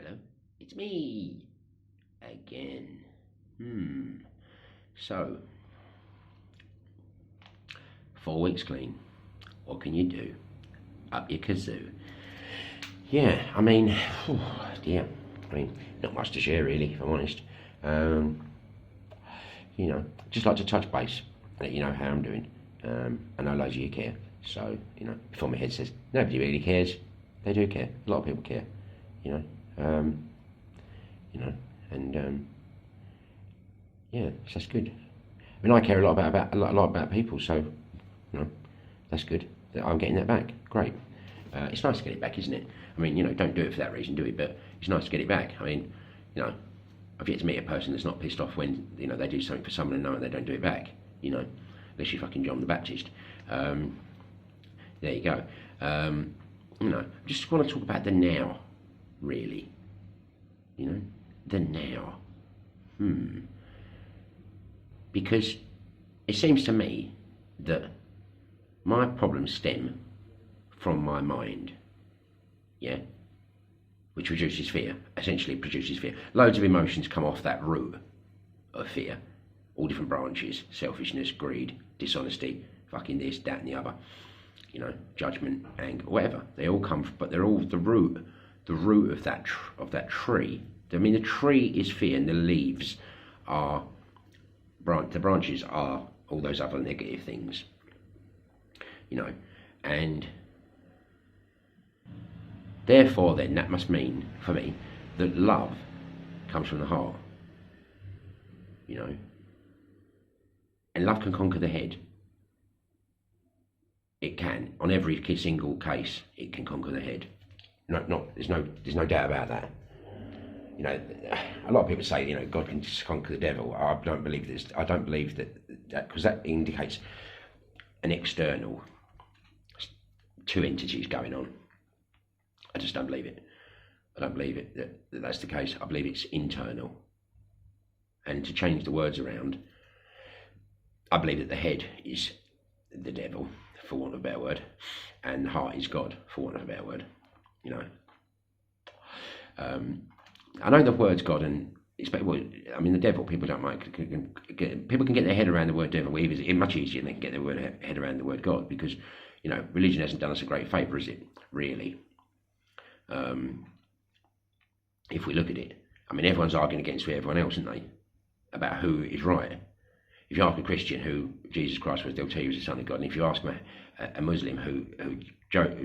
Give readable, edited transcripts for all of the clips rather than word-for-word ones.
Hello, it's me again. So, 4 weeks clean. What can you do? Up your kazoo. Yeah, I mean, dear. I mean, not much to share really, if I'm honest. Um, just like to touch base, let you know how I'm doing. I know loads of you care, so before my head says nobody really cares, they do care. A lot of people care, you know. Um, and yeah, so that's good. I mean, I care a lot about a lot about people, so that's good. That I'm getting that back. Great. It's nice to get it back, isn't it? I mean, don't do it for that reason, do it? But it's nice to get it back. I mean, I've yet to meet a person that's not pissed off when they do something for someone and know they don't do it back. Unless you're fucking John the Baptist. There you go. Just want to talk about the now, really. The now. Because it seems to me that my problems stem from my mind, yeah, which produces fear, essentially produces fear. Loads of emotions come off that root of fear, all different branches: selfishness, greed, dishonesty, fucking this, that and the other, judgment, anger, whatever. They all come, but they're all the root of that tree. I mean, the tree is fear, and the leaves are the branches are all those other negative things, and therefore then that must mean for me that love comes from the heart, and love can conquer the head. It can, on every single case, it can conquer the head. There's no doubt about that. A lot of people say, God can just conquer the devil. I don't believe this. I don't believe that because that indicates an external, two entities going on. I just don't believe it. I don't believe it that that's the case. I believe it's internal. And to change the words around, I believe that the head is the devil, for want of a better word, and the heart is God, for want of a better word. I know the words God and the devil. People don't like. People can get their head around the word devil. It's much easier than they can get their head around the word God, because religion hasn't done us a great favour, is it? Really. If we look at it, I mean, everyone's arguing against everyone else, aren't they? About who is right. If you ask a Christian who Jesus Christ was, they'll tell you he was the Son of God. And if you ask a Muslim who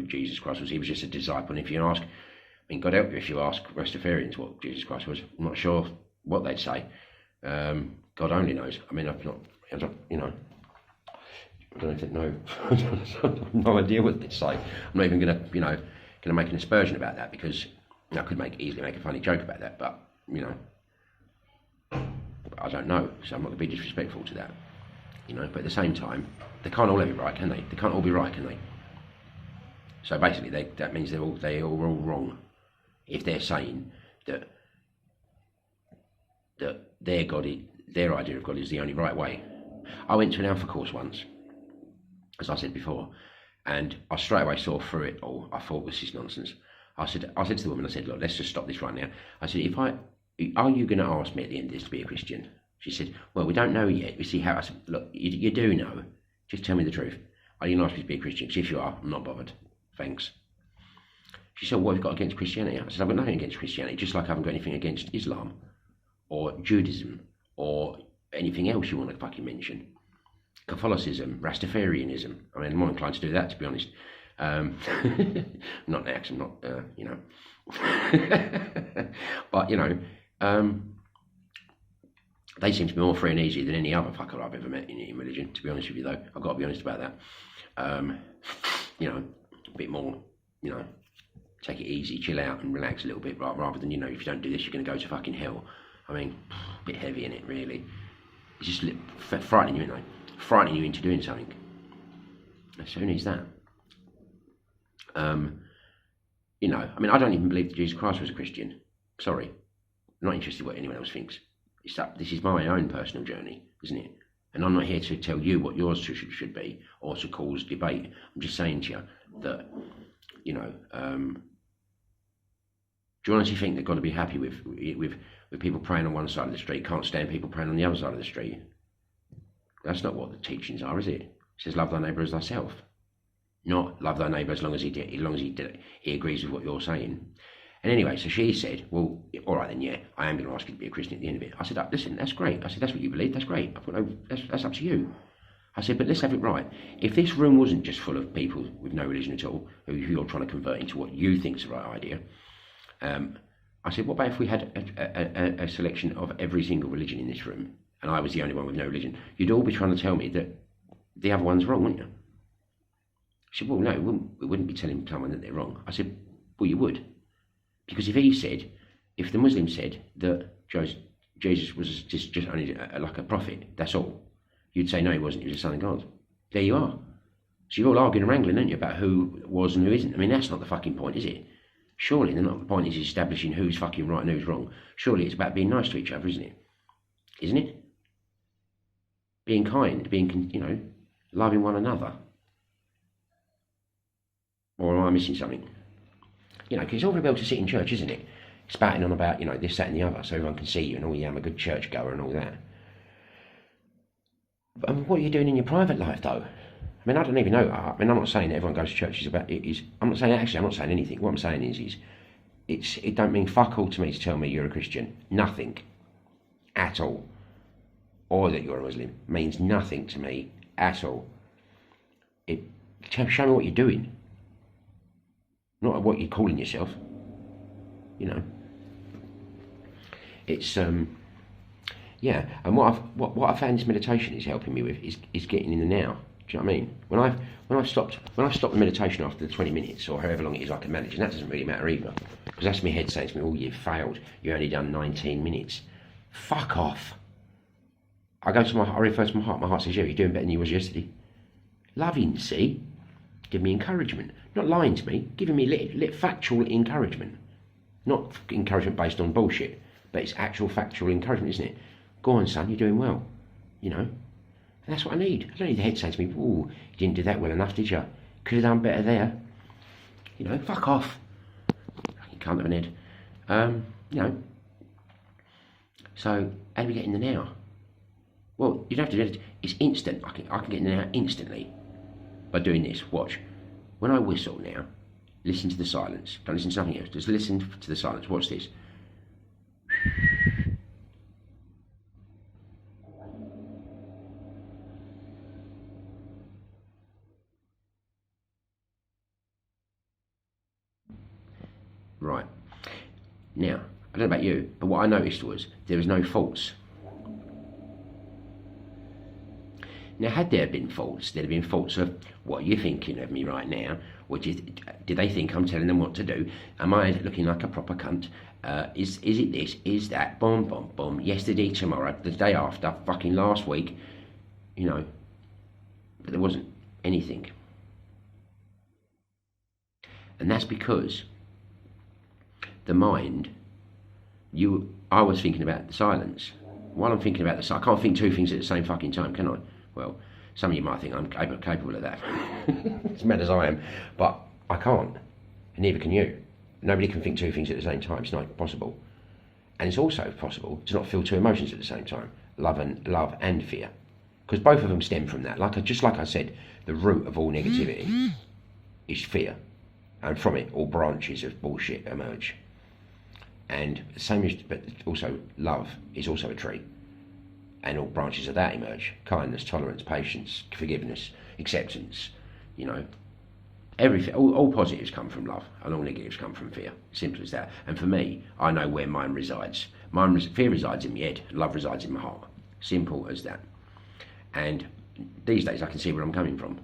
Jesus Christ was, he was just a disciple. And if you ask, God help you, if you ask Rastafarians what Jesus Christ was, I'm not sure what they'd say. God only knows. I mean, I don't know. I've no idea what they'd say. I'm not even going to make an aspersion about that, because I could easily make a funny joke about that, but I don't know, so I'm not going to be disrespectful to that. But at the same time, they can't all have it right, can they? They can't all be right, can they? So basically, that means they're all wrong if they're saying that their idea of God is the only right way. I went to an Alpha course once, as I said before, and I straight away saw through it all. I thought, this is nonsense. I said to the woman, I said, look, let's just stop this right now. I said, are you going to ask me at the end of this to be a Christian? She said, well, we don't know yet. We see how. I said, look, you do know. Just tell me the truth. Are you going to ask me to be a Christian? Because if you are, I'm not bothered. Thanks. She said, what have you got against Christianity? I said, I've got nothing against Christianity, just like I haven't got anything against Islam or Judaism or anything else you want to fucking mention. Catholicism, Rastafarianism. I mean, I'm more inclined to do that, to be honest. Not next, I'm not, but, they seem to be more free and easy than any other fucker I've ever met in religion, to be honest with you, though. I've got to be honest about that. A bit more, take it easy, chill out and relax a little bit, rather than, if you don't do this, you're going to go to fucking hell. I mean, a bit heavy in it, really. It's just frightening you, frightening you into doing something. So who needs that? I mean, I don't even believe that Jesus Christ was a Christian. Sorry. I'm not interested in what anyone else thinks. This is my own personal journey, isn't it? And I'm not here to tell you what yours should be, or to cause debate. I'm just saying to you that, Do you honestly think they've got to be happy with people praying on one side of the street, can't stand people praying on the other side of the street? That's not what the teachings are, is it? It says love thy neighbour as thyself. Not love thy neighbour as long as he agrees with what you're saying. And anyway, so she said, well, all right then, yeah, I am going to ask you to be a Christian at the end of it. I said, listen, that's great. I said, that's what you believe, that's great. I thought, no, that's up to you. I said, but let's have it right. If this room wasn't just full of people with no religion at all, who you're trying to convert into what you think is the right idea, I said, what about if we had a selection of every single religion in this room, and I was the only one with no religion? You'd all be trying to tell me that the other one's wrong, wouldn't you? She said, well, no, we wouldn't be telling someone that they're wrong. I said, well, you would. Because if the Muslim said that Jesus was just only like a prophet, that's all, you'd say, no, he wasn't, he was the Son of God. There you are. So you're all arguing and wrangling, aren't you, about who was and who isn't? I mean, that's not the fucking point, is it? Surely the point is establishing who's fucking right and who's wrong. Surely it's about being nice to each other, isn't it? Isn't it? Being kind, being, loving one another. Or am I missing something? Because it's all very well to sit in church, isn't it? Spouting on about, this, that and the other, so everyone can see you and, I'm a good church goer and all that. But, what are you doing in your private life, though? I mean, I don't even know. I'm not saying that everyone goes to church I'm not saying anything. What I'm saying is it don't mean fuck all to me to tell me you're a Christian. Nothing. At all. Or that you're a Muslim. Means nothing to me at all. Show me what you're doing. Not what you're calling yourself. It's yeah. And what I found this meditation is helping me with is getting in the now. Do you know what I mean? When I've stopped the meditation after the 20 minutes or however long it is I can manage, and that doesn't really matter either, because that's my head saying to me, oh, you've failed. You only done 19 minutes. Fuck off. I refer to my heart. My heart says, yeah, you're doing better than you was yesterday. Loving, see? Give me encouragement. Not lying to me, giving me lit factual encouragement. Not encouragement based on bullshit, but it's actual factual encouragement, isn't it? Go on, son, you're doing well. And that's what I need. I don't need the head saying to me, oh, you didn't do that well enough, did you? Could have done better there. Fuck off. You can't have an head. So, how do we get in the now? Well, you don't have to do it. It's instant. I can get in the now instantly by doing this. Watch. When I whistle now, listen to the silence. Don't listen to something else. Just listen to the silence. Watch this. Right. Now, I don't know about you, but what I noticed was there was no faults. Now, had there been faults, there'd have been faults of, what are you thinking of me right now? Do they think I'm telling them what to do? Am I looking like a proper cunt? Is it this? Is that? Boom, boom, boom. Yesterday, tomorrow, the day after, fucking last week. But there wasn't anything. And that's because the mind, I was thinking about the silence. While I'm thinking about I can't think two things at the same fucking time, can I? Well, some of you might think I'm capable of that, as mad as I am, but I can't, and neither can you. Nobody can think two things at the same time. It's not possible. And it's also possible to not feel two emotions at the same time, love and fear, because both of them stem from that. Just like I said, the root of all negativity is fear, and from it all branches of bullshit emerge. And but also love is also a tree. And all branches of that emerge. Kindness, tolerance, patience, forgiveness, acceptance, everything. All positives come from love and all negatives come from fear. Simple as that. And for me, I know where mine resides. Fear resides in my head, love resides in my heart. Simple as that. And these days I can see where I'm coming from.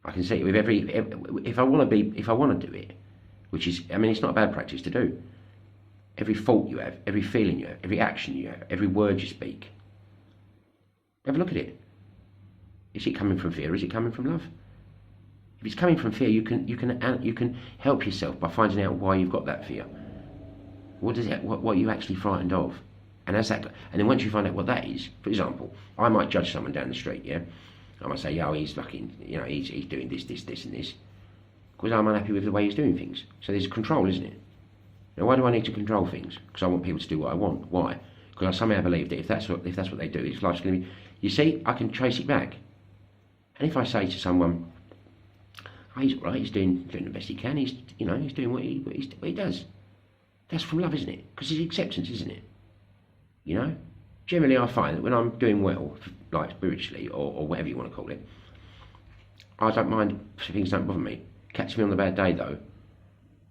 I can see it with if I want to do it, which is, it's not a bad practice to do. Every thought you have, every feeling you have, every action you have, every word you speak, have a look at it. Is it coming from fear? Or is it coming from love? If it's coming from fear, you can help yourself by finding out why you've got that fear. What are you actually frightened of? And then once you find out what that is, for example, I might judge someone down the street. Yeah, I might say, he's fucking, he's doing this, and this, because I'm unhappy with the way he's doing things. So there's control, isn't it? Now, why do I need to control things? Because I want people to do what I want. Why? Because I somehow believe that if that's what they do, if life's going to be... You see, I can trace it back. And if I say to someone, oh, he's all right, he's doing the best he can, he's doing what he does. That's from love, isn't it? Because it's acceptance, isn't it? You know? Generally, I find that when I'm doing well, like spiritually, or whatever you want to call it, I don't mind if things don't bother me. Catch me on the bad day, though,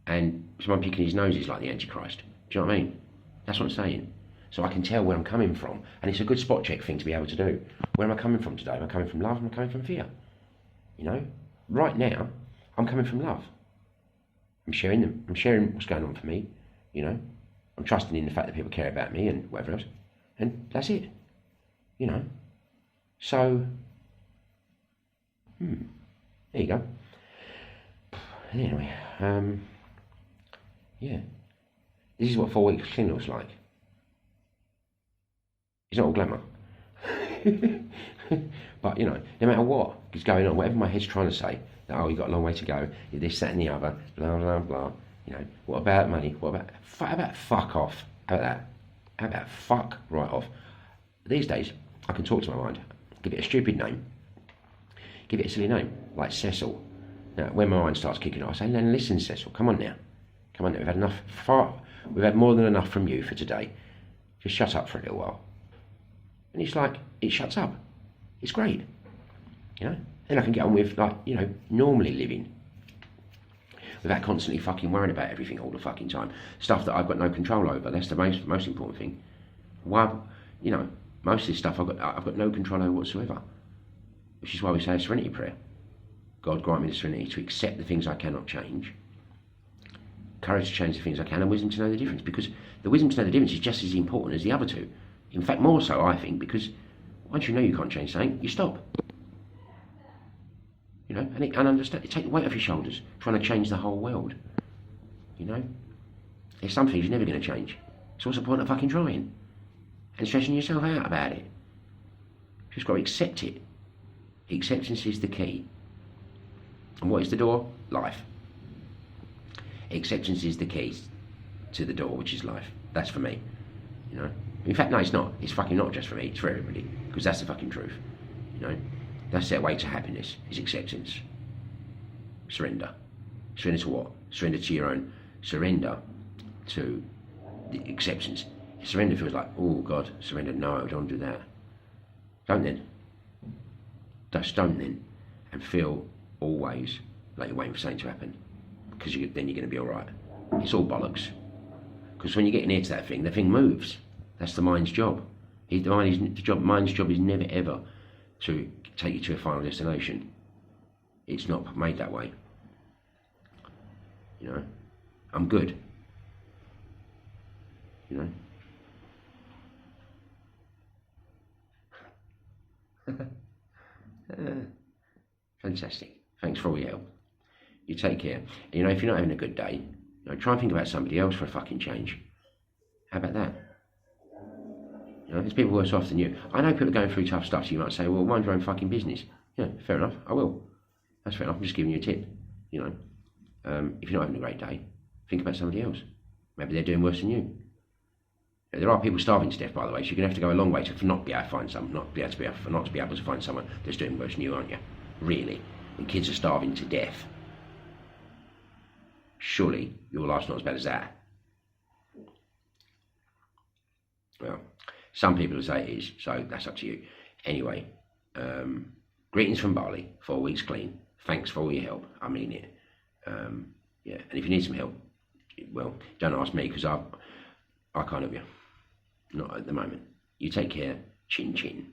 and someone picking his nose is like the Antichrist. Do you know what I mean? That's what I'm saying. So I can tell where I'm coming from, and it's a good spot check thing to be able to do. Where am I coming from today? Am I coming from love? Am I coming from fear? You know? Right now, I'm coming from love. I'm sharing them. I'm sharing what's going on for me. You know? I'm trusting in the fact that people care about me and whatever else. And that's it. You know? So, there you go. Anyway, yeah. This is what 4 weeks clean looks like. It's not all glamour. But, you know, no matter what is going on, whatever my head's trying to say, that, oh, you've got a long way to go, you're this, that and the other, blah, blah, blah. You know, what about money? What about, how about fuck off? How about that? How about fuck right off? These days, I can talk to my mind, give it a stupid name, give it a silly name, like Cecil. Now, when my mind starts kicking off, I say, no, listen, Cecil, come on now. Come on now, we've had enough, we've had more than enough from you for today. Just shut up for a little while. And it's like, it shuts up. It's great. You know? Then I can get on with, like, you know, normally living. Without constantly fucking worrying about everything all the fucking time. Stuff that I've got no control over. That's the most important thing. Why, you know, most of this stuff I've got no control over whatsoever. Which is why we say a serenity prayer. God grant me the serenity to accept the things I cannot change. Courage to change the things I can, and wisdom to know the difference. Because the wisdom to know the difference is just as important as the other two. In fact, more so, I think, because once you know you can't change something, you stop. You know, and understand, take the weight off your shoulders, trying to change the whole world. You know? There's some things you're never going to change. So what's the point of fucking trying? And stressing yourself out about it? You've just got to accept it. Acceptance is the key. And what is the door? Life. Acceptance is the key to the door, which is life. That's for me. You know? In fact, no, it's not. It's fucking not just for me. It's for everybody. Because that's the fucking truth. You know? That's their way to happiness, is acceptance. Surrender. Surrender to what? Surrender to your own. Surrender to the acceptance. Surrender feels like, oh God, surrender. No, don't do that. Don't then. Just don't then. And feel always like you're waiting for something to happen. Because then you're going to be alright. It's all bollocks. Because when you get near to that thing, the thing moves. That's the mind's job. Mind's job is never ever to take you to a final destination. It's not made that way. You know? I'm good. You know? Fantastic. Thanks for all your help. You take care. And, you know, if you're not having a good day, you know, try and think about somebody else for a fucking change. How about that? You know, there's people worse off than you. I know people are going through tough stuff, so you might say, well, mind your own fucking business. Yeah, fair enough, I will. That's fair enough, I'm just giving you a tip. You know, if you're not having a great day, think about somebody else. Maybe they're doing worse than you. There are people starving to death, by the way, so you're going to have to go a long way to not be able to find someone, not to be able to find someone that's doing worse than you, aren't you? Really. When kids are starving to death, surely your life's not as bad as that. Well, some people will say it is, so that's up to you. Anyway, greetings from Bali, 4 weeks clean. Thanks for all your help. I mean it. Yeah, and if you need some help, well, don't ask me, because I can't help you. Not at the moment. You take care. Chin chin.